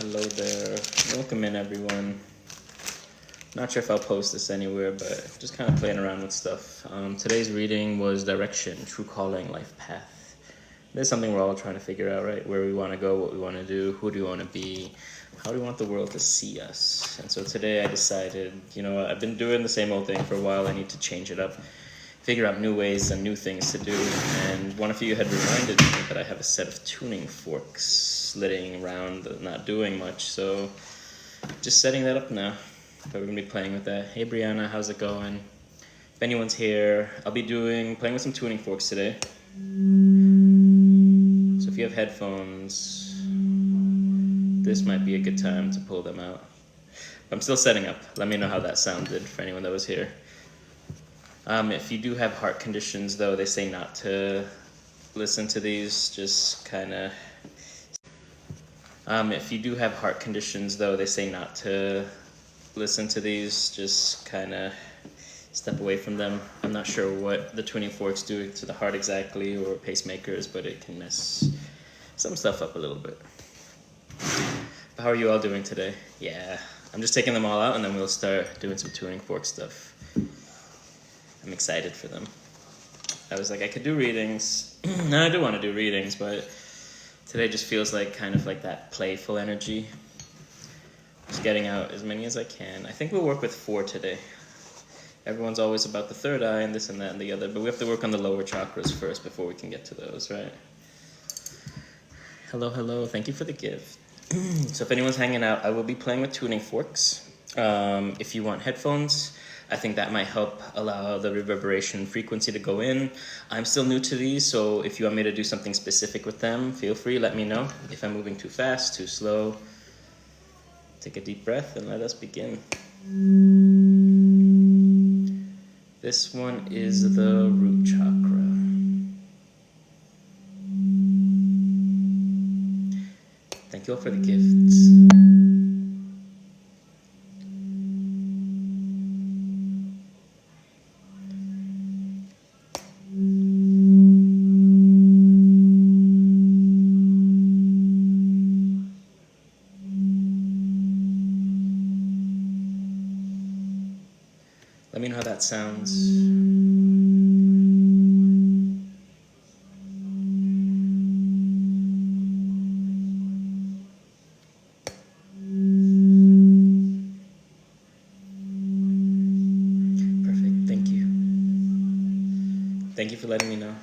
Hello there. Welcome in, everyone. Not sure if I'll post this anywhere, but just kind of playing around with stuff. Today's reading was Direction, True Calling, Life Path. This is something we're all trying to figure out, right? Where we want to go, what we want to do, who do we want to be, how do we want the world to see us? And so today I decided, I've been doing the same old thing for a while. I need to change it up, figure out new ways and new things to do. And one of you had reminded me that I have a set of tuning forks slitting around, not doing much. So just setting that up now. But we're gonna be playing with that. Hey Brianna, how's it going? If anyone's here, I'll be playing with some tuning forks today. So if you have headphones, this might be a good time to pull them out. I'm still setting up. Let me know how that sounded for anyone that was here. If you do have heart conditions, though, they say not to listen to these. Just kind of. If you do have heart conditions, though, they say not to listen to these. Just kind of step away from them. I'm not sure what the tuning forks do to the heart exactly, or pacemakers, but it can mess some stuff up a little bit. But how are you all doing today? Yeah, I'm just taking them all out, and then we'll start doing some tuning fork stuff. I'm excited for them. I was like, I could do readings. And I do want to do readings, but today just feels like kind of like that playful energy. Just getting out as many as I can. I think we'll work with 4 today. Everyone's always about the third eye and this and that and the other, but we have to work on the lower chakras first before we can get to those, right? Hello. Thank you for the gift. So if anyone's hanging out, I will be playing with tuning forks. If you want headphones, I think that might help allow the reverberation frequency to go in. I'm still new to these, so if you want me to do something specific with them, feel free, let me know. If I'm moving too fast, too slow, take a deep breath and let us begin. This one is the root chakra. Thank you all for the gifts. Let me know how that sounds. Perfect, thank you. Thank you for letting me know.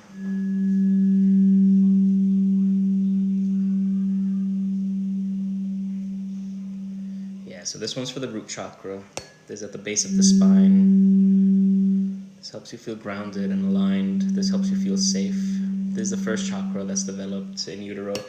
Yeah, so this one's for the root chakra. This is at the base of the spine. This helps you feel grounded and aligned. This helps you feel safe. This is the first chakra that's developed in utero. So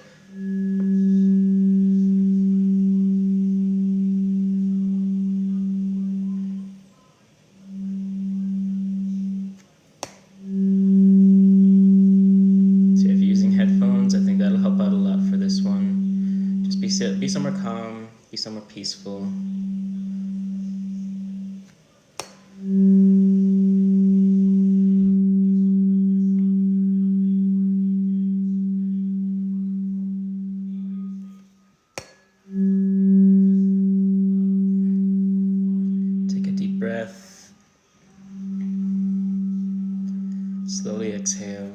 if you're using headphones, I think that'll help out a lot for this one. Just be somewhere calm, be somewhere peaceful. Take a deep breath. Slowly exhale.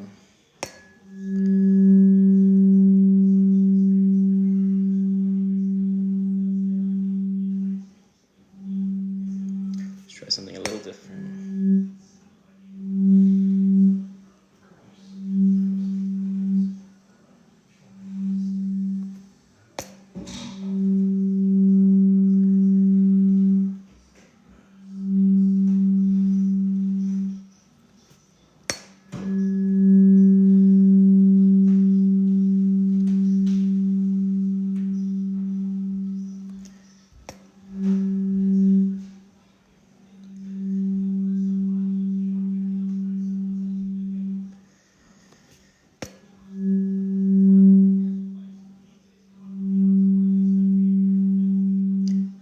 Let's try something a little different.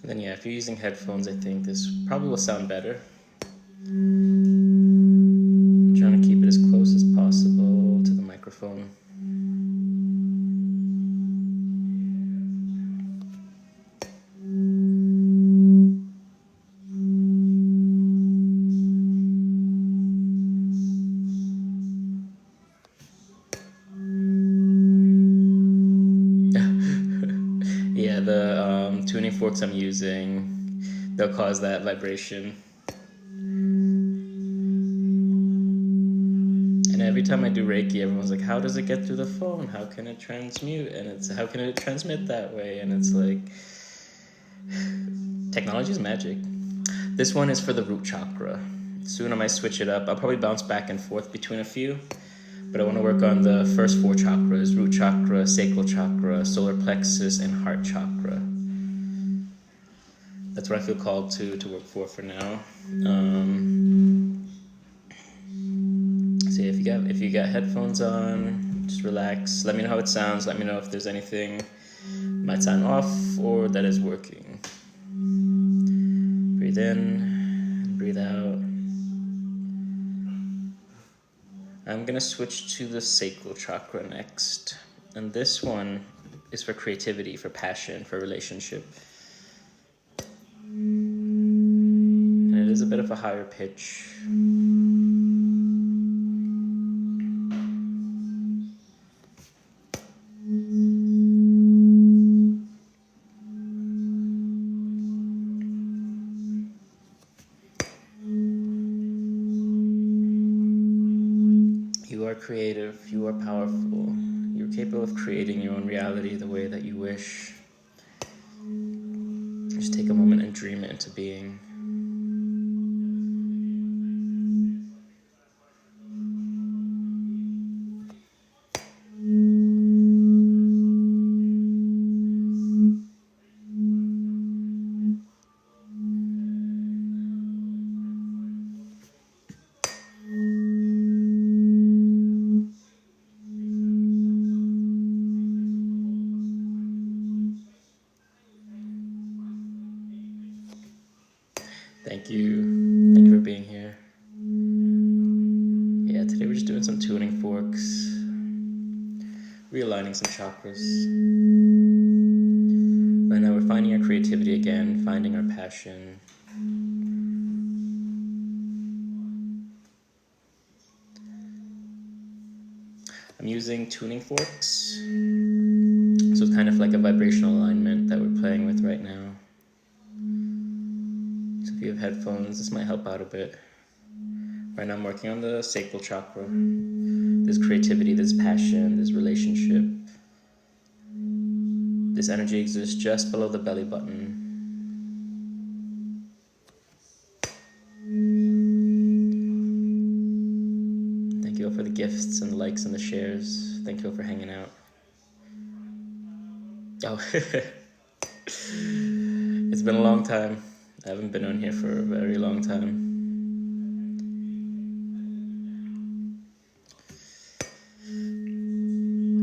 And then yeah, if you're using headphones, I think this probably will sound better. I'm trying to keep it as close as possible to the microphone. the tuning forks I'm using, they'll cause that vibration. And every time I do Reiki, everyone's like, how does it get through the phone? How can it transmute? And it's, how can it transmit that way? And it's like, technology is magic. This one is for the root chakra. Soon I might switch it up. I'll probably bounce back and forth between a few, but I want to work on the first 4 chakras: root chakra, sacral chakra, solar plexus, and heart chakra. That's what I feel called to work for now. So if you got headphones on, just relax. Let me know how it sounds. Let me know if there's anything might sound off or that is working. Breathe in, breathe out. I'm gonna switch to the sacral chakra next. And this one is for creativity, for passion, for relationship. And it is a bit of a higher pitch. You are creative, you are powerful, you're capable of creating your own reality the way that you wish. Just take a moment and dream it into being. Thank you. Thank you for being here. Yeah, today we're just doing some tuning forks, realigning some chakras. Right now we're finding our creativity again, finding our passion. I'm using tuning forks, so it's kind of like a vibrational alignment that we're playing with right now. So if you have headphones, this might help out a bit. Right now I'm working on the sacral chakra. There's creativity, there's passion, there's relationship. This energy exists just below the belly button. Thank you all for the gifts and the likes and the shares. Thank you all for hanging out. Oh, it's been a long time. I haven't been on here for a very long time.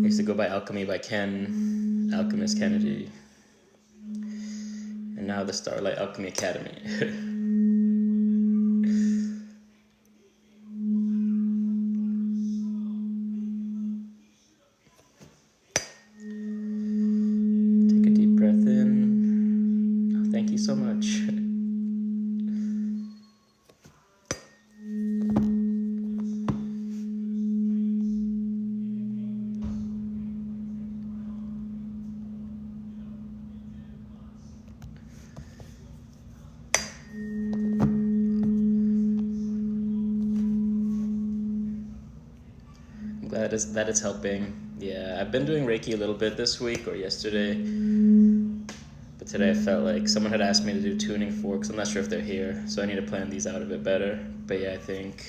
I used to go by Alchemy by Ken, Alchemist Kennedy, and now the Starlight Alchemy Academy. Take a deep breath in. Oh, thank you so much. That is helping. Yeah, I've been doing Reiki a little bit this week or yesterday, but today I felt like someone had asked me to do tuning forks. I'm not sure if they're here, so I need to plan these out a bit better. But yeah, I think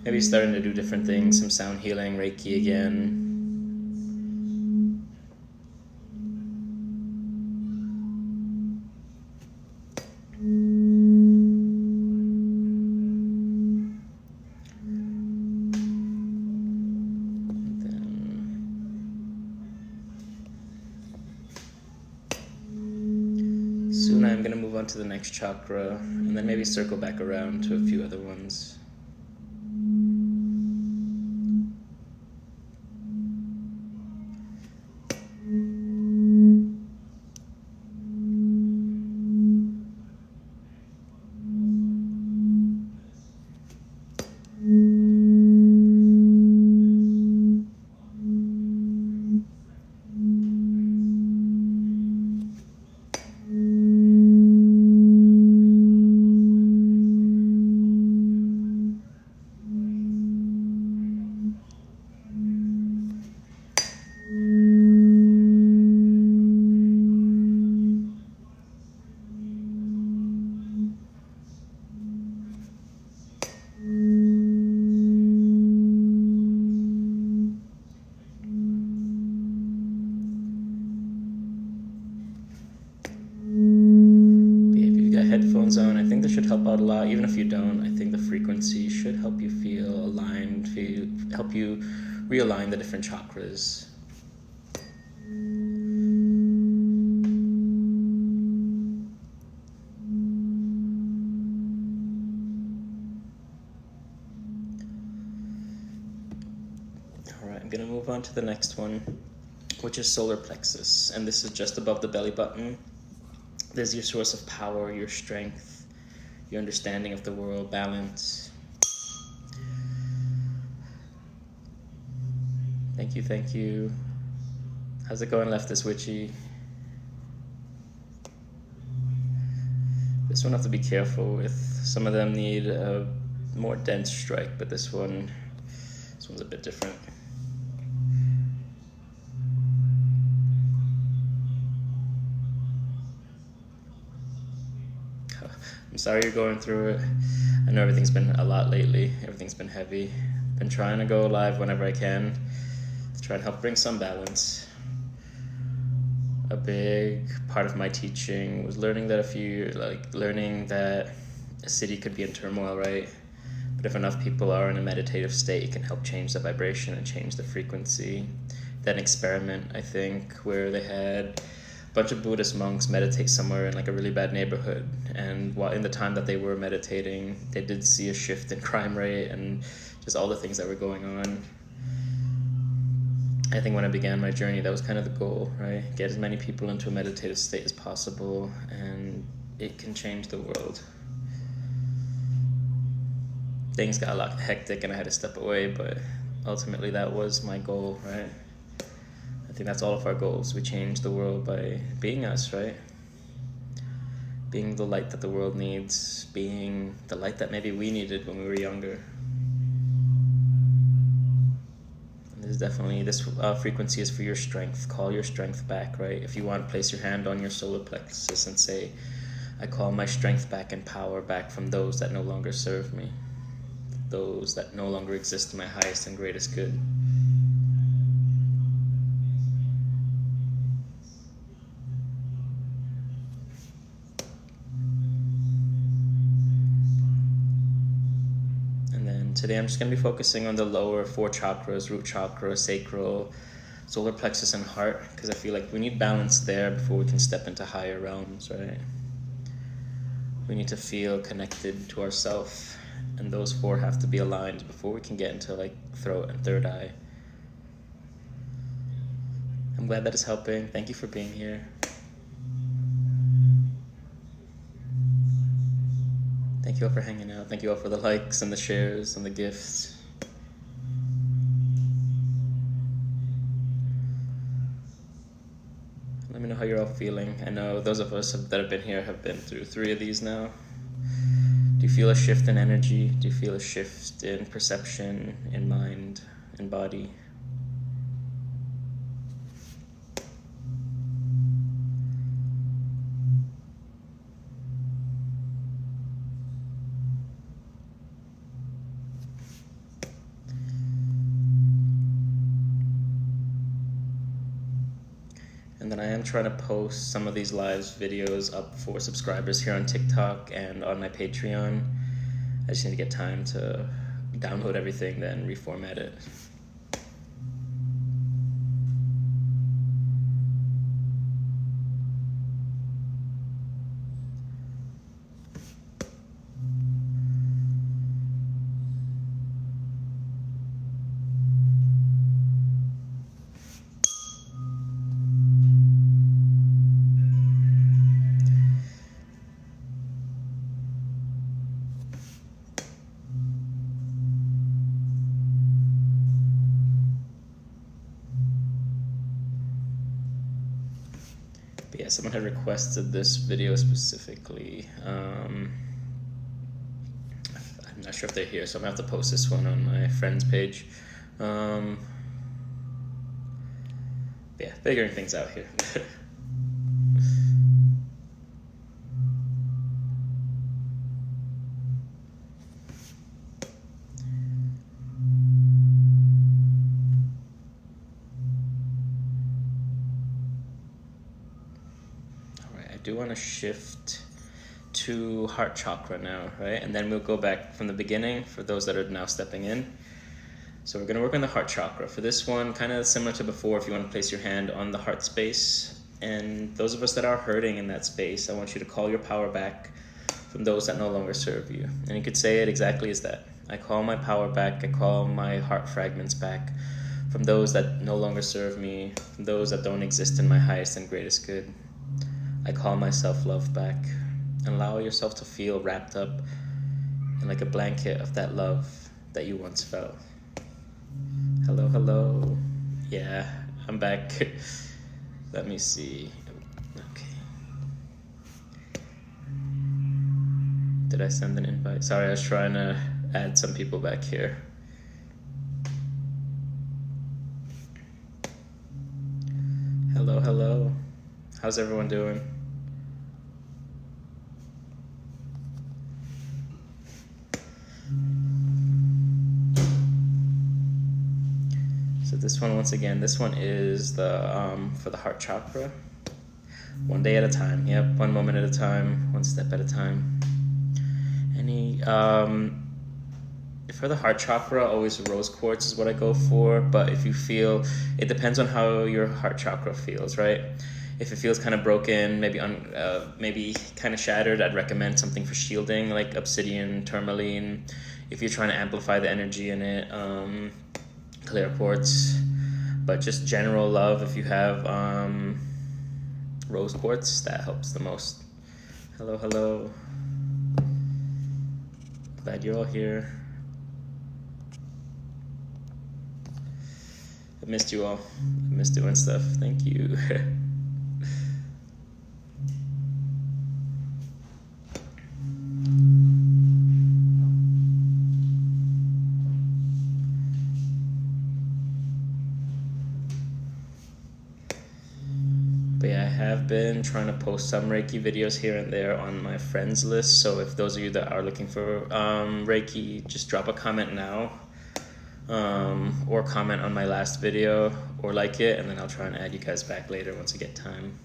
maybe starting to do different things, some sound healing, Reiki again. Soon I'm going to move on to the next chakra, and then maybe circle back around to a few other ones. should help out a lot. Even if you don't, I think the frequency should help you feel aligned, help you realign the different chakras. Alright, I'm going to move on to the next one, which is solar plexus, and this is just above the belly button. This is your source of power, your strength, your understanding of the world, balance. Thank you, thank you. How's it going, Leftist Witchy? This one I have to be careful with. Some of them need a more dense strike, but this one's a bit different. I'm sorry you're going through it. I know everything's been a lot lately. Everything's been heavy. Been trying to go live whenever I can to try and help bring some balance. A big part of my teaching was learning that a city could be in turmoil, right? But if enough people are in a meditative state, it can help change the vibration and change the frequency. That experiment, I think, where they had a bunch of Buddhist monks meditate somewhere in like a really bad neighborhood, and while in the time that they were meditating, they did see a shift in crime rate and just all the things that were going on. I think when I began my journey, that was kind of the goal, right? Get as many people into a meditative state as possible, and it can change the world. Things got a lot hectic and I had to step away, but ultimately that was my goal, right? I think that's all of our goals. We change the world by being us, right? Being the light that the world needs, being the light that maybe we needed when we were younger. This frequency is for your strength. Call your strength back, right? If you want, place your hand on your solar plexus and say, I call my strength back and power back from those that no longer serve me, those that no longer exist in my highest and greatest good. Today I'm just going to be focusing on the lower 4 chakras, root chakra, sacral, solar plexus, and heart, because I feel like we need balance there before we can step into higher realms, right? We need to feel connected to ourself, and those 4 have to be aligned before we can get into like throat and third eye. I'm glad that is helping. Thank you for being here. Thank you all for hanging out. Thank you all for the likes and the shares and the gifts. Let me know how you're all feeling. I know those of us that have been here have been through 3 of these now. Do you feel a shift in energy? Do you feel a shift in perception, in mind, in body? And then I am trying to post some of these live videos up for subscribers here on TikTok and on my Patreon. I just need to get time to download everything, then reformat it. But yeah, someone had requested this video specifically. I'm not sure if they're here, so I'm gonna have to post this one on my friend's page. But yeah, figuring things out here. I do want to shift to heart chakra now, right? And then we'll go back from the beginning for those that are now stepping in. So we're gonna work on the heart chakra. For this one, kind of similar to before, if you want to place your hand on the heart space. And those of us that are hurting in that space, I want you to call your power back from those that no longer serve you. And you could say it exactly as that. I call my power back, I call my heart fragments back from those that no longer serve me, from those that don't exist in my highest and greatest good. I call my self-love back. And allow yourself to feel wrapped up in like a blanket of that love that you once felt. Hello, hello. Yeah, I'm back. Let me see. Okay. Did I send an invite? Sorry, I was trying to add some people back here. Hello, hello. How's everyone doing? So this one, once again, this one is the for the heart chakra. One day at a time. Yep, one moment at a time, one step at a time. For the heart chakra, always rose quartz is what I go for, but if you feel, it depends on how your heart chakra feels, right? If it feels kind of broken, maybe kind of shattered, I'd recommend something for shielding, like obsidian, tourmaline. If you're trying to amplify the energy in it, clear quartz. But just general love, if you have rose quartz, that helps the most. Hello, hello. Glad you're all here. I missed you all. I missed doing stuff. Thank you. But yeah, I have been trying to post some Reiki videos here and there on my friends list. So if those of you that are looking for Reiki, just drop a comment now. Or comment on my last video or like it, and then I'll try and add you guys back later once I get time.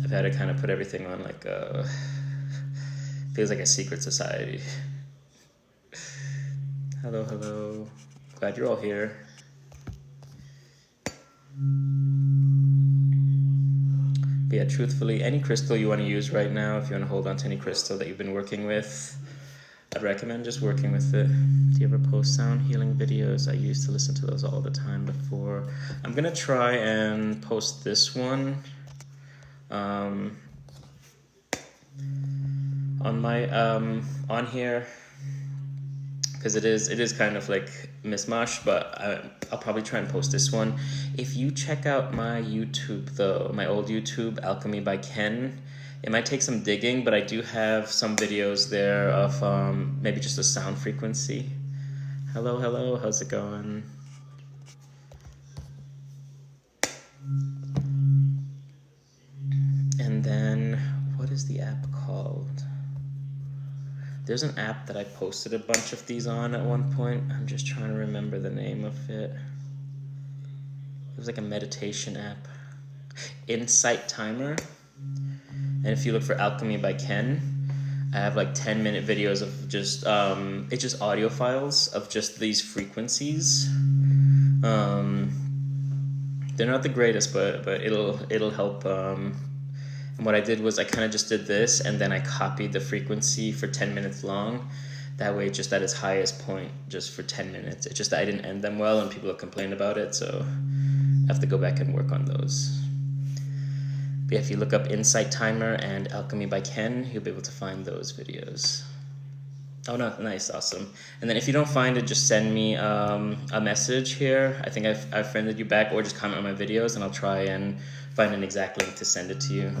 I've had to kind of put everything on like feels like a secret society. Hello, hello. Glad you're all here. But yeah, truthfully, any crystal you want to use right now, if you want to hold on to any crystal that you've been working with, I'd recommend just working with it. Do you ever post sound healing videos? I used to listen to those all the time before. I'm gonna try and post this one on my on here, because it is kind of like mishmash, but I'll probably try and post this one. If you check out my YouTube though, my old YouTube, Alchemy by Ken, it might take some digging, but I do have some videos there of maybe just a sound frequency. Hello, hello, how's it going? And then, what is the app called? There's an app that I posted a bunch of these on at one point. I'm just trying to remember the name of it. It was like a meditation app. Insight Timer. And if you look for Alchemy by Ken, I have like 10-minute videos of just, it's just audio files of just these frequencies. They're not the greatest, but it'll help. And what I did was I kind of just did this, and then I copied the frequency for 10 minutes long. That way, just at its highest point, just for 10 minutes. It's just that I didn't end them well, and people have complained about it, so I have to go back and work on those. But yeah, if you look up Insight Timer and Alchemy by Ken, you'll be able to find those videos. Oh no, nice, awesome. And then if you don't find it, just send me a message here. I think I've friended you back, or just comment on my videos, and I'll try and find an exact link to send it to you.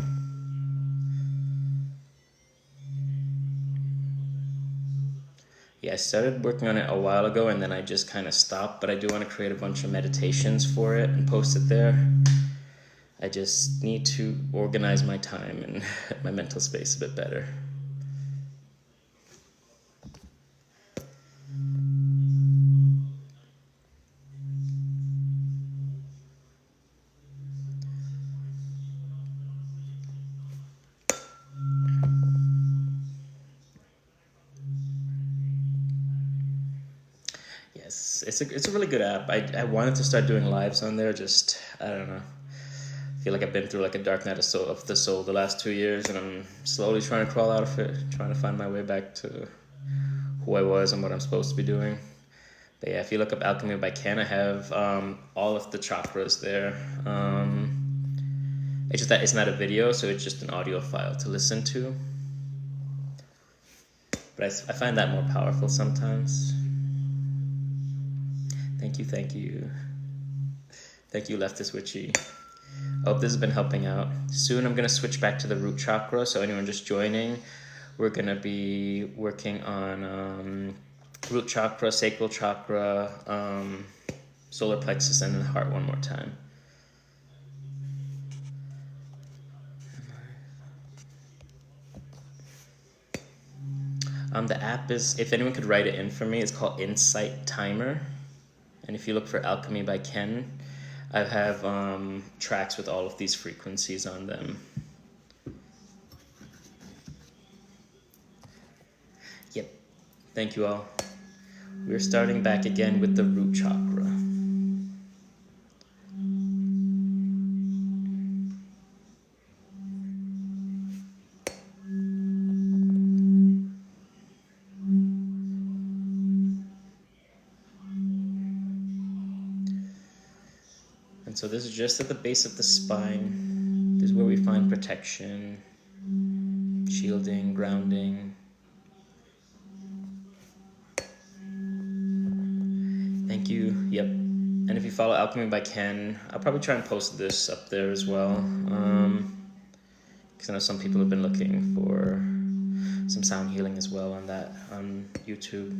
Yeah, I started working on it a while ago, and then I just kind of stopped, but I do want to create a bunch of meditations for it and post it there. I just need to organize my time and my mental space a bit better. it's a really good app. I wanted to start doing lives on there. Just I don't know. I feel like I've been through like a dark night of the soul the last 2 years, and I'm slowly trying to crawl out of it, trying to find my way back to who I was and what I'm supposed to be doing. But yeah, if you look up Alchemy by Ken, I have all of the chakras there. It's just that it's not a video, so it's just an audio file to listen to. But I find that more powerful sometimes. Thank you. Thank you, Leftist Witchy. I hope this has been helping out. Soon I'm going to switch back to the root chakra, so anyone just joining, we're going to be working on root chakra, sacral chakra, solar plexus, and the heart one more time. The app is, if anyone could write it in for me, it's called Insight Timer. And if you look for Alchemy by Ken, I have tracks with all of these frequencies on them. Yep. Thank you all. We're starting back again with the root chakra. And so this is just at the base of the spine. This is where we find protection, shielding, grounding. Thank you. Yep. And if you follow Alchemy by Ken, I'll probably try and post this up there as well. Because I know some people have been looking for some sound healing as well on that on YouTube.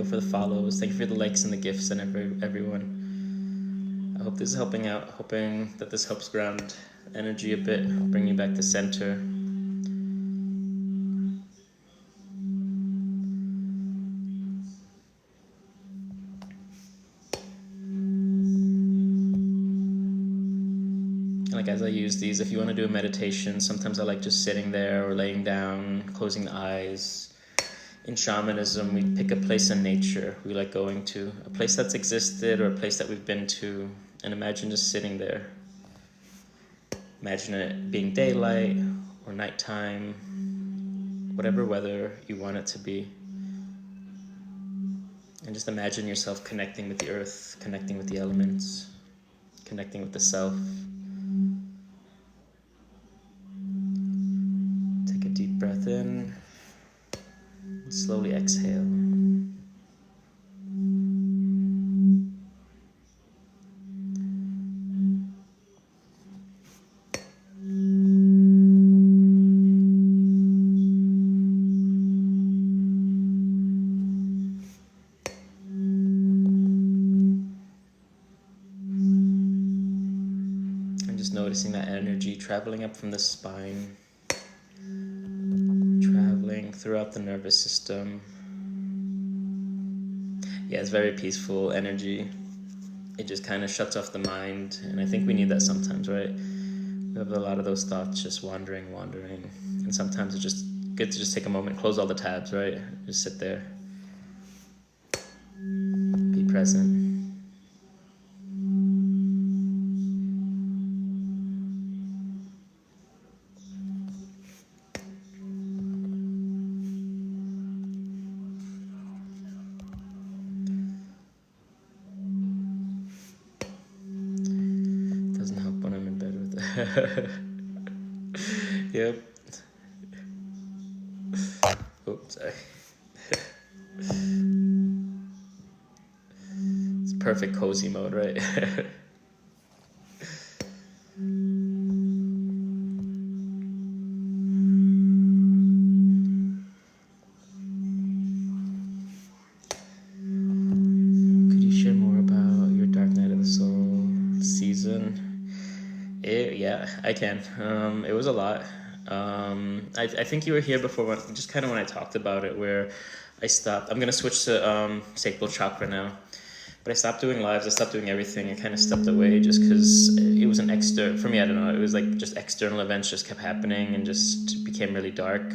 For the follows, thank you for the likes and the gifts and everyone. I hope this is helping out, hoping that this helps ground energy a bit, bring you back to center. And like as I use these, if you want to do a meditation, sometimes I like just sitting there or laying down, closing the eyes. In shamanism, we pick a place in nature we like going to, a place that's existed or a place that we've been to, and imagine just sitting there. Imagine it being daylight or nighttime, whatever weather you want it to be. And just imagine yourself connecting with the earth, connecting with the elements, connecting with the self. Take a deep breath in. Slowly exhale. And just noticing that energy traveling up from the spine, throughout the nervous system. Yeah, it's very peaceful energy. It just kind of shuts off the mind, and I think we need that sometimes, right? We have a lot of those thoughts just wandering, and sometimes it's just good to just take a moment, close all the tabs, right? Just sit there, be present. Yep. Oops, sorry. It's perfect cozy mode, right? Could you share more about your Dark Night of the Soul season? Yeah, I can. It was a lot. I think you were here before, just kind of when I talked about it, where I stopped. I'm gonna switch to Sacral Chakra now. But I stopped doing lives. I stopped doing everything. I kind of stepped away just because it was an external. For me, I don't know. It was like just external events just kept happening and just became really dark.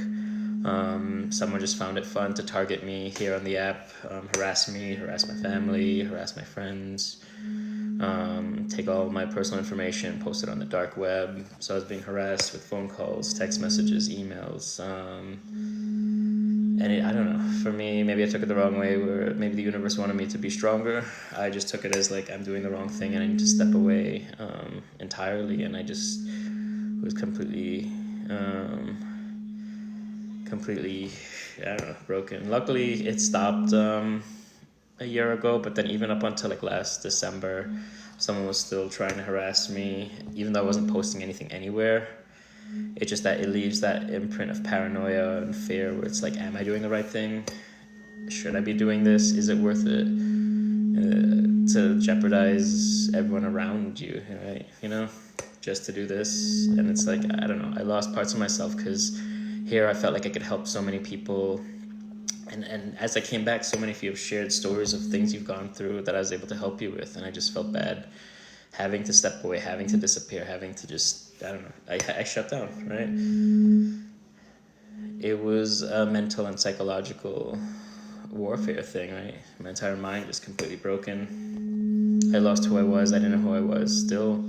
Someone just found it fun to target me here on the app, harass me, harass my family, harass my friends, take all my personal information, post it on the dark web. So I was being harassed with phone calls, text messages, emails. And I don't know, for me, maybe I took it the wrong way, where maybe the universe wanted me to be stronger. I just took it as like, I'm doing the wrong thing and I need to step away entirely. And I just was completely, I don't know, broken. Luckily, it stopped a year ago, but then even up until like last December, someone was still trying to harass me, even though I wasn't posting anything anywhere. It's just that it leaves that imprint of paranoia and fear where it's like, am I doing the right thing? Should I be doing this? Is it worth it to jeopardize everyone around you, right? You know, just to do this? And it's like, I don't know, I lost parts of myself because here I felt like I could help so many people. And as I came back, so many of you have shared stories of things you've gone through that I was able to help you with. And I just felt bad having to step away, having to disappear, having to just, I don't know, I shut down, right? It was a mental and psychological warfare thing, right? My entire mind was completely broken. I lost who I was. I didn't know who I was. Still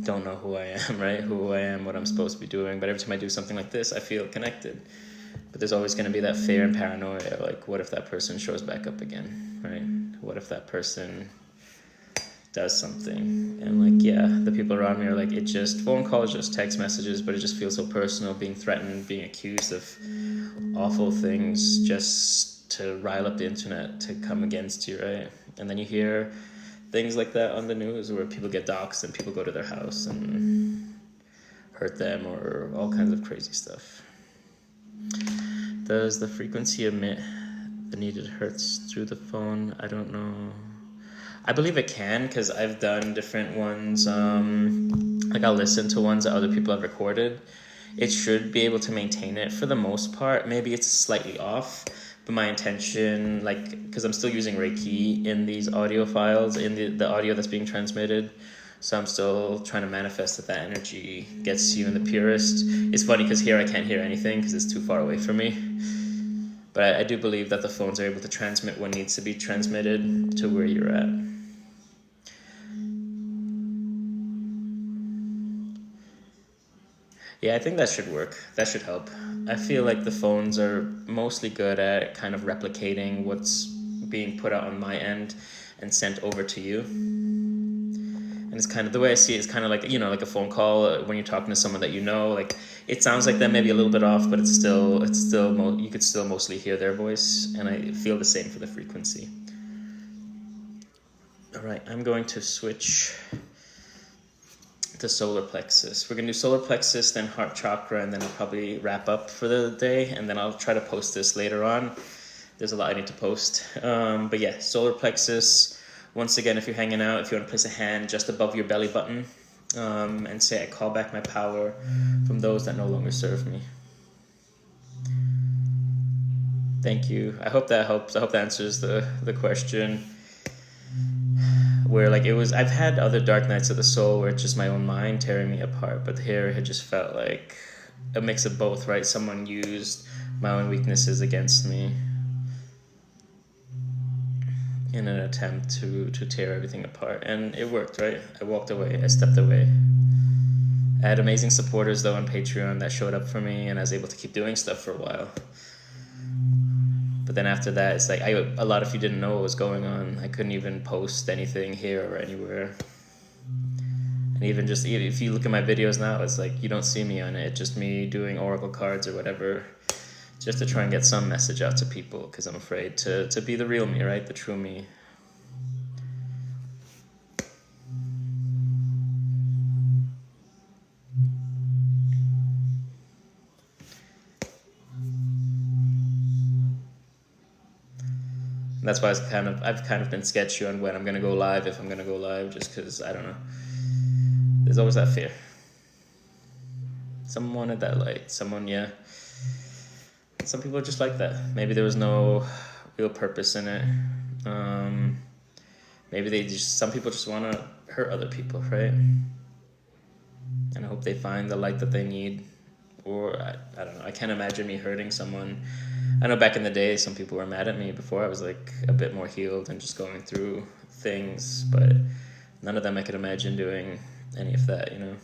don't know who I am, right? Who I am, what I'm supposed to be doing. But every time I do something like this, I feel connected. But there's always going to be that fear and paranoia, like, what if that person shows back up again, right? What if that person does something? And like, yeah, the people around me are like, it just, phone calls, just text messages, but it just feels so personal, being threatened, being accused of awful things just to rile up the internet to come against you, right? And then you hear things like that on the news where people get doxxed and people go to their house and hurt them or all kinds of crazy stuff. Does the frequency emit the needed hertz through the phone? I don't know. I believe it can, because I've done different ones. Like, I'll listen to ones that other people have recorded. It should be able to maintain it for the most part. Maybe it's slightly off, but my intention, like, because I'm still using Reiki in these audio files, in the audio that's being transmitted. So I'm still trying to manifest that energy gets you in the purest. It's funny because here I can't hear anything because it's too far away from me. But I do believe that the phones are able to transmit what needs to be transmitted to where you're at. Yeah, I think that should work. That should help. I feel like the phones are mostly good at kind of replicating what's being put out on my end and sent over to you. And it's kind of, the way I see it is kind of like, you know, like a phone call when you're talking to someone that you know. Like, it sounds like that maybe a little bit off, but it's still you could still mostly hear their voice. And I feel the same for the frequency. All right, I'm going to switch to solar plexus. We're gonna do solar plexus, then heart chakra, and then I'll probably wrap up for the day, and then I'll try to post this later on. There's a lot I need to post. But yeah, solar plexus. Once again, if you're hanging out, if you want to place a hand just above your belly button and say, I call back my power from those that no longer serve me. Thank you. I hope that helps. I hope that answers the question. Where, like, it was, I've had other dark nights of the soul where it's just my own mind tearing me apart, but here it just felt like a mix of both, right? Someone used my own weaknesses against me in an attempt to tear everything apart, and it worked, right? I walked away, I stepped away. I had amazing supporters though on Patreon that showed up for me, and I was able to keep doing stuff for a while. But then after that, it's like, a lot of you didn't know what was going on. I couldn't even post anything here or anywhere. And even just, if you look at my videos now, it's like, you don't see me on it. It's just me doing oracle cards or whatever, just to try and get some message out to people, because I'm afraid to be the real me, right? The true me. That's why I've kind of been sketchy on when I'm gonna go live, if I'm gonna go live, just because I don't know. There's always that fear. Someone wanted that light. Someone, yeah. Some people are just like that. Maybe there was no real purpose in it. Maybe some people just want to hurt other people, right? And I hope they find the light that they need. Or I don't know, I can't imagine me hurting someone. I know back in the day some people were mad at me before I was like a bit more healed and just going through things, but none of them I could imagine doing any of that, you know.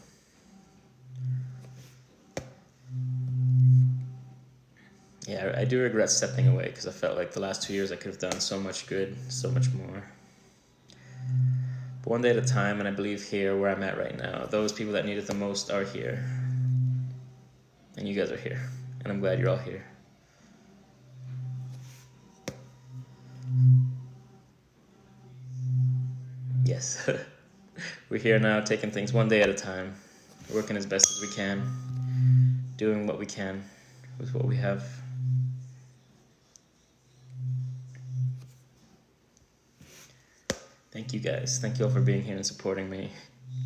Yeah, I do regret stepping away because I felt like the last 2 years I could have done so much good, so much more. But one day at a time, and I believe here where I'm at right now, those people that need it the most are here. And you guys are here. And I'm glad you're all here. Yes. We're here now, taking things one day at a time, working as best as we can, doing what we can with what we have. Thank you guys. Thank you all for being here and supporting me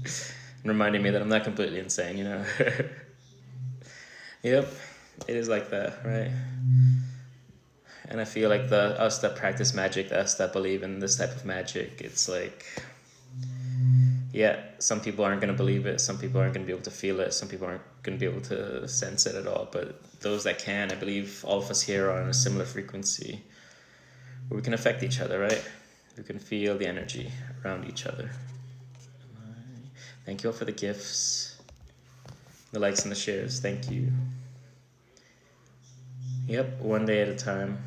and reminding me that I'm not completely insane, you know. Yep, it is like that, right? And I feel like us that practice magic, us that believe in this type of magic, it's like, yeah, some people aren't going to believe it, some people aren't going to be able to feel it, some people aren't going to be able to sense it at all, but those that can, I believe all of us here are on a similar frequency where we can affect each other, right? We can feel the energy around each other. Thank you all for the gifts, the likes and the shares. Thank you. Yep, one day at a time.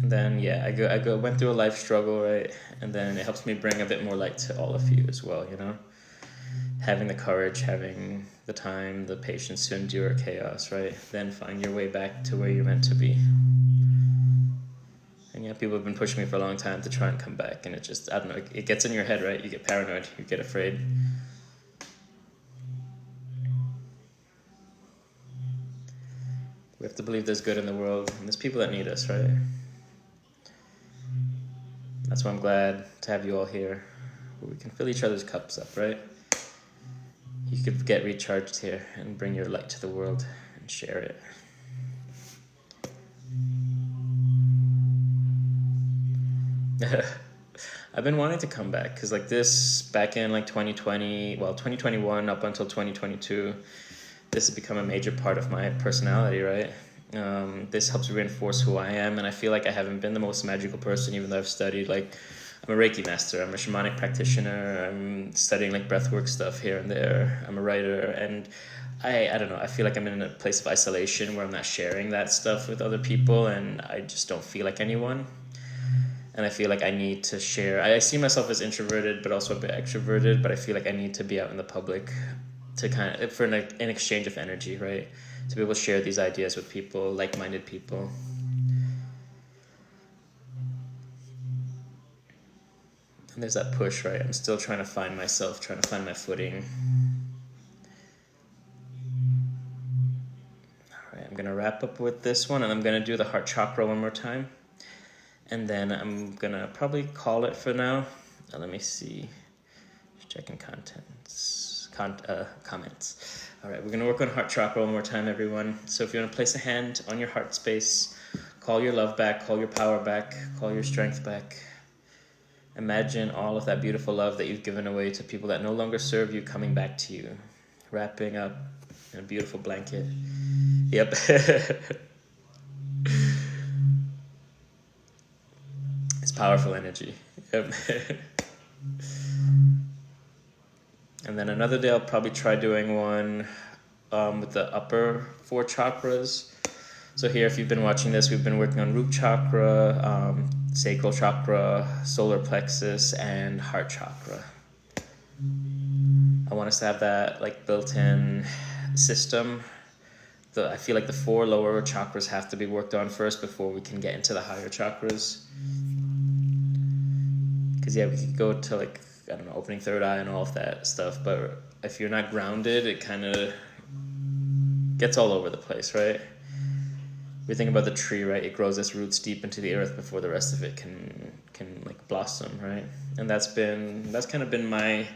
And then, yeah, I went through a life struggle, right? And then it helps me bring a bit more light to all of you as well, you know? Having the courage, having the time, the patience to endure chaos, right? Then find your way back to where you're meant to be. And yeah, people have been pushing me for a long time to try and come back, and it just, I don't know, it gets in your head, right? You get paranoid, you get afraid. We have to believe there's good in the world, and there's people that need us, right? That's why I'm glad to have you all here, where we can fill each other's cups up, right? You could get recharged here and bring your light to the world and share it. I've been wanting to come back because like this back in like 2021 up until 2022, this has become a major part of my personality, right? This helps reinforce who I am, and I feel like I haven't been the most magical person, even though I've studied like, I'm a Reiki master, I'm a shamanic practitioner, I'm studying like breathwork stuff here and there, I'm a writer, and I don't know, I feel like I'm in a place of isolation where I'm not sharing that stuff with other people, and I just don't feel like anyone. And I feel like I need to share. I see myself as introverted, but also a bit extroverted, but I feel like I need to be out in the public to kind of, for an exchange of energy, right? To be able to share these ideas with people, like-minded people. And there's that push, right? I'm still trying to find myself, trying to find my footing. All right, I'm gonna wrap up with this one, and I'm gonna do the heart chakra one more time. And then I'm gonna probably call it for now. Let me see. Just checking comments. All right, we're gonna work on heart chakra one more time, everyone. So if you wanna place a hand on your heart space, call your love back, call your power back, call your strength back. Imagine all of that beautiful love that you've given away to people that no longer serve you coming back to you, wrapping up in a beautiful blanket. Yep. It's powerful energy. Yep. And then another day I'll probably try doing one with the upper 4 chakras. So here, if you've been watching this, we've been working on root chakra, sacral chakra, solar plexus, and heart chakra. I want us to have that like built-in system. I feel like the 4 lower chakras have to be worked on first before we can get into the higher chakras. Because yeah, we could go to like, I don't know, opening third eye and all of that stuff, but if you're not grounded, it kind of gets all over the place, right? we think about the tree, right? It grows its roots deep into the earth before the rest of it can like blossom, right? And that's kind of been my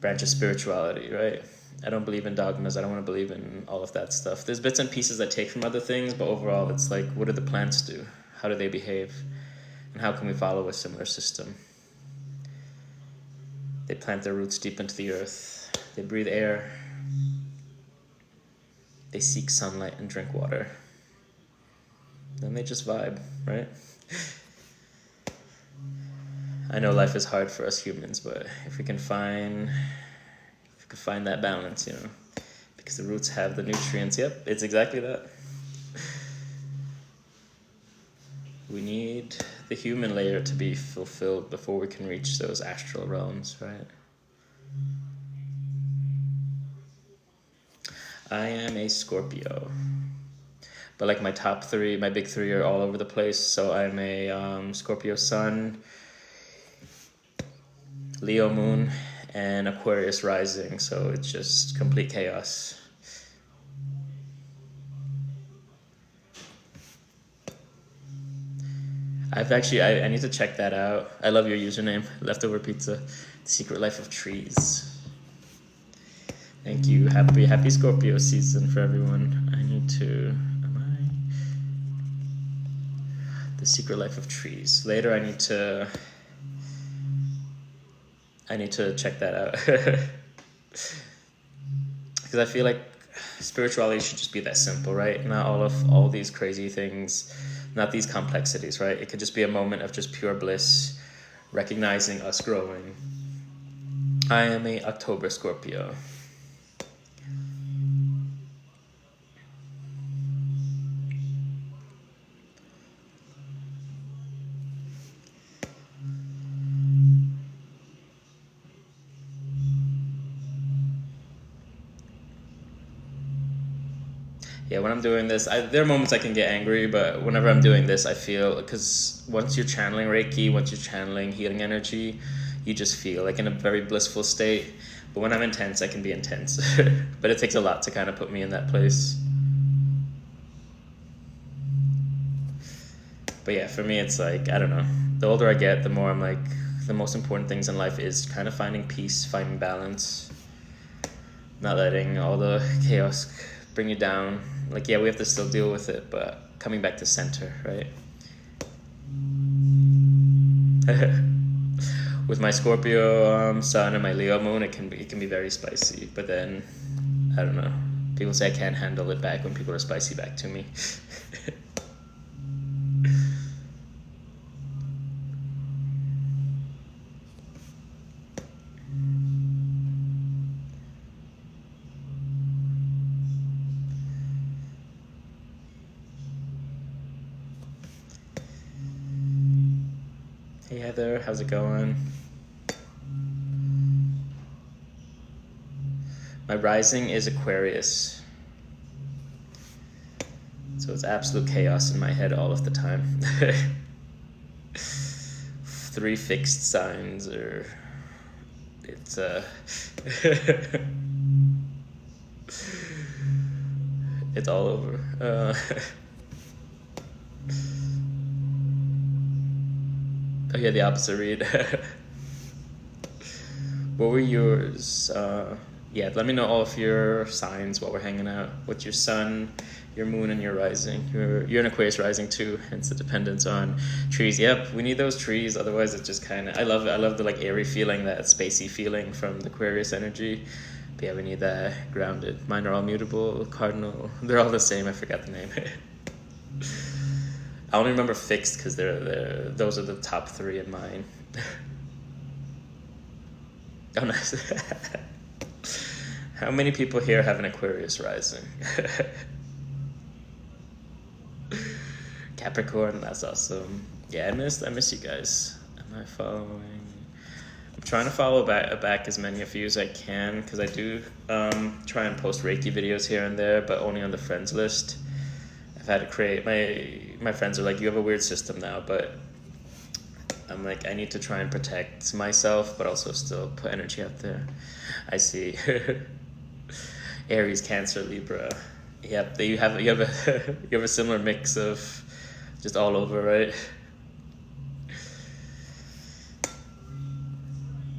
branch of spirituality, right? I don't believe in dogmas. I don't want to believe in all of that stuff. There's bits and pieces I take from other things, but overall it's like, what do the plants do? How do they behave? And how can we follow a similar system? They plant their roots deep into the earth. They breathe air. They seek sunlight and drink water. Then they just vibe, right? I know life is hard for us humans, but if we can find that balance, you know, because the roots have the nutrients. Yep, it's exactly that. We need the human layer to be fulfilled before we can reach those astral realms, right? I am a Scorpio, but like my top three, my big three are all over the place. So I'm a Scorpio sun, Leo moon, and Aquarius rising. So it's just complete chaos. I need to check that out. I love your username, Leftover Pizza. The Secret Life of Trees. Thank you. Happy Scorpio season for everyone. The Secret Life of Trees. Later I need to check that out. Because I feel like spirituality should just be that simple, right? Not all these crazy things, not these complexities, right? It could just be a moment of just pure bliss, recognizing us growing. I am a October Scorpio. Yeah, when I'm doing this, there are moments I can get angry, but whenever I'm doing this, I feel, because once you're channeling Reiki, once you're channeling healing energy, you just feel like in a very blissful state. But when I'm intense, I can be intense. But it takes a lot to kind of put me in that place. But yeah, for me, it's like, I don't know. The older I get, the more I'm like, the most important things in life is kind of finding peace, finding balance, not letting all the chaos bring you down. Like, yeah, we have to still deal with it, but coming back to center, right? With my Scorpio sun and my Leo moon, it can be very spicy. But then, I don't know. People say I can't handle it back when people are spicy back to me. Hey Heather, how's it going? My rising is Aquarius. So it's absolute chaos in my head all of the time. 3 fixed signs, or it's it's all over. Oh yeah, the opposite read. What were yours? Yeah, let me know all of your signs while we're hanging out. What's your sun, your moon, and your rising? You're an Aquarius rising too, hence the dependence on trees. Yep, we need those trees. Otherwise, it's just kind of. I love the like airy feeling, that spacey feeling from the Aquarius energy. But yeah, we need that grounded. Mine are all mutable, cardinal. They're all the same. I forgot the name. I only remember fixed because those are the top 3 in mine. Oh, nice. How many people here have an Aquarius rising? Capricorn, that's awesome. Yeah, I miss you guys. Am I following? I'm trying to follow back as many of you as I can, because I do try and post Reiki videos here and there, but only on the friends list. I've had to create, my friends are like, you have a weird system now, but I'm like, I need to try and protect myself, but also still put energy out there. I see. Aries, Cancer, Libra. Yep, you have a you have a similar mix of just all over, right?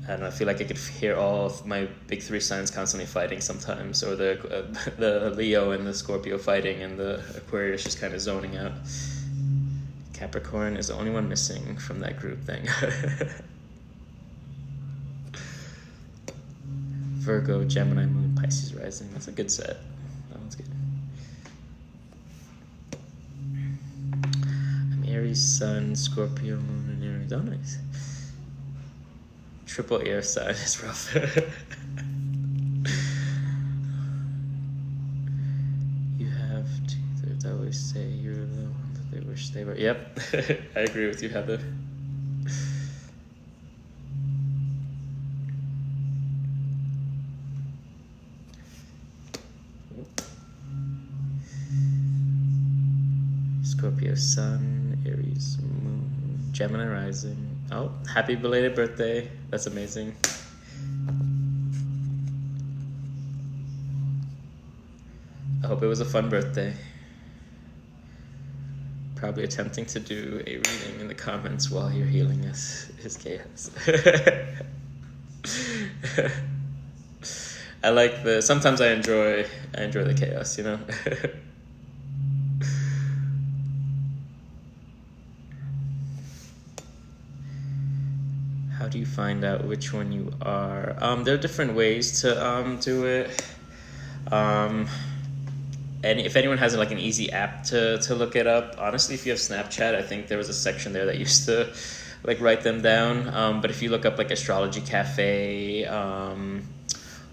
I don't know. I feel like I could hear all of my big three signs constantly fighting sometimes, or the Leo and the Scorpio fighting, and the Aquarius just kind of zoning out. Capricorn is the only one missing from that group thing. Virgo, Gemini, Moon, Pisces rising. That's a good set. That one's good. I'm Aries, Sun, Scorpio, Moon, and Aries. Oh, nice. Triple air sign is rough. You have two-thirds. I always say you're the one that they wish they were. Yep, I agree with you, Heather. Scorpio Sun, Aries Moon, Gemini rising. Oh, happy belated birthday. That's amazing. I hope it was a fun birthday. Probably attempting to do a reading in the comments while you're healing his chaos. I like sometimes I enjoy the chaos, you know? How do you find out which one you are? There are different ways to do it. And if anyone has like an easy app to look it up, honestly, if you have Snapchat, I think there was a section there that used to like write them down. But if you look up like Astrology Cafe,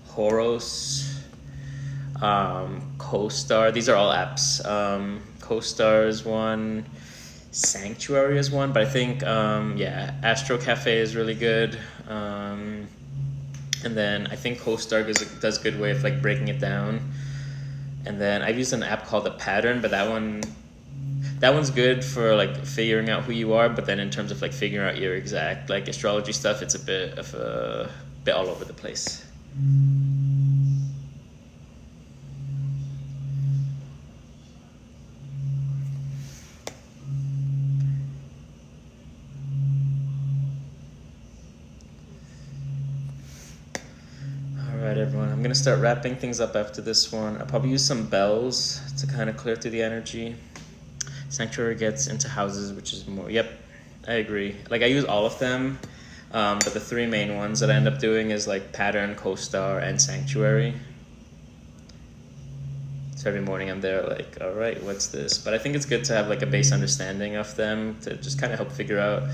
Horos, CoStar, these are all apps. CoStar is one. Sanctuary is one, but I think yeah, Astro Cafe is really good, and then I think CoStar does a good way of like breaking it down. And then I've used an app called The Pattern, but that one's good for like figuring out who you are, but then in terms of like figuring out your exact like astrology stuff, it's a bit all over the place. Everyone, I'm gonna start wrapping things up after this one. I'll probably use some bells to kind of clear through the energy. Sanctuary gets into houses, which is more, yep, I agree. Like I use all of them, but the three main ones that I end up doing is like Pattern, CoStar, and Sanctuary. So every morning I'm there like, all right, what's this? But I think it's good to have like a base understanding of them to just kind of help figure out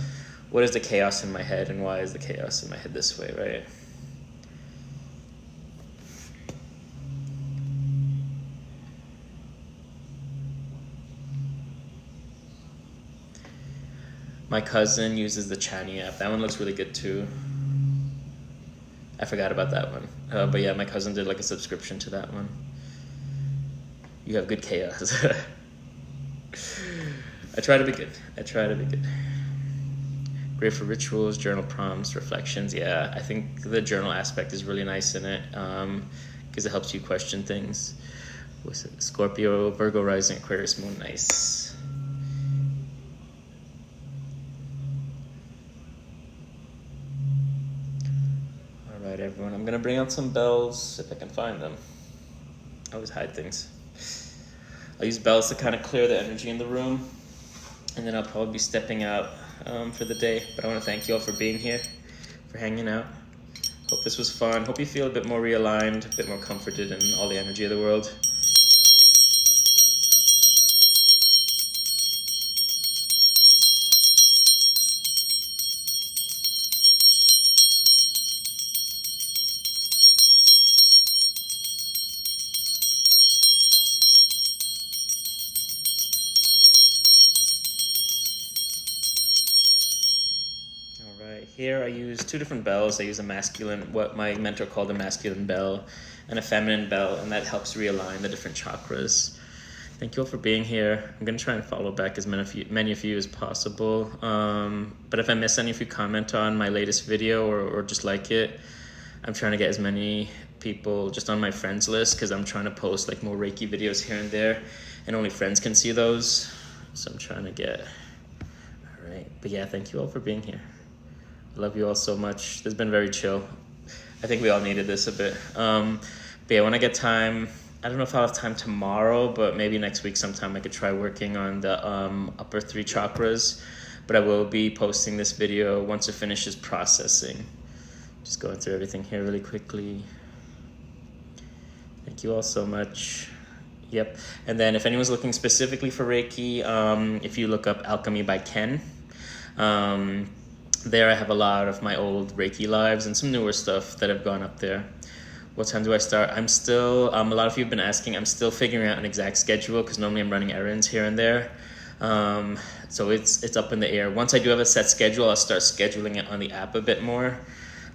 what is the chaos in my head and why is the chaos in my head this way, right? My cousin uses the Chani app. That one looks really good too. I forgot about that one. But yeah, my cousin did like a subscription to that one. You have good chaos. I try to be good. Great for rituals, journal prompts, reflections. Yeah, I think the journal aspect is really nice in it because it helps you question things. What's it? Scorpio, Virgo rising, Aquarius moon, nice. Alright everyone, I'm gonna bring out some bells if I can find them. I always hide things. I'll use bells to kind of clear the energy in the room, and then I'll probably be stepping out for the day. But I want to thank you all for being here, for hanging out. Hope this was fun. Hope you feel a bit more realigned, a bit more comforted in all the energy of the world. Here I use two different bells. I use a masculine, what my mentor called a masculine bell, and a feminine bell, and that helps realign the different chakras. Thank you all for being here. I'm going to try and follow back as many of you as possible. But if I miss any, if you comment on my latest video or just like it, I'm trying to get as many people just on my friends list, because I'm trying to post like more Reiki videos here and there, and only friends can see those. So I'm trying to get, all right. But yeah, thank you all for being here. I love you all so much. This has been very chill. I think we all needed this a bit. But yeah, when I get time, I don't know if I'll have time tomorrow, but maybe next week sometime I could try working on the upper 3 chakras. But I will be posting this video once it finishes processing. Just going through everything here really quickly. Thank you all so much. Yep. And then if anyone's looking specifically for Reiki, if you look up Alchemy by Ken, there I have a lot of my old Reiki lives and some newer stuff that have gone up there. What time do I start? I'm still, a lot of you have been asking, I'm still figuring out an exact schedule because normally I'm running errands here and there. So it's up in the air. Once I do have a set schedule, I'll start scheduling it on the app a bit more.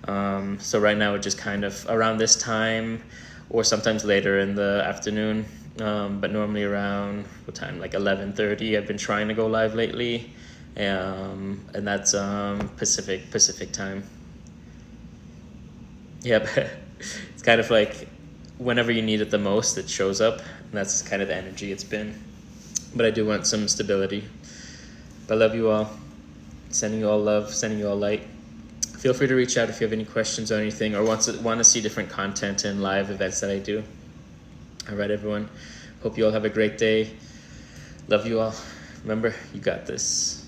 So right now it's just kind of around this time or sometimes later in the afternoon. But normally around, what time, like 11:30 I've been trying to go live lately. And that's Pacific time. Yep. It's kind of like whenever you need it the most, it shows up, and that's kind of the energy it's been. But I do want some stability. But I love you all. Sending you all love, sending you all light. Feel free to reach out if you have any questions or anything, or want to see different content and live events that I do. All right, everyone. Hope you all have a great day. Love you all. Remember, you got this.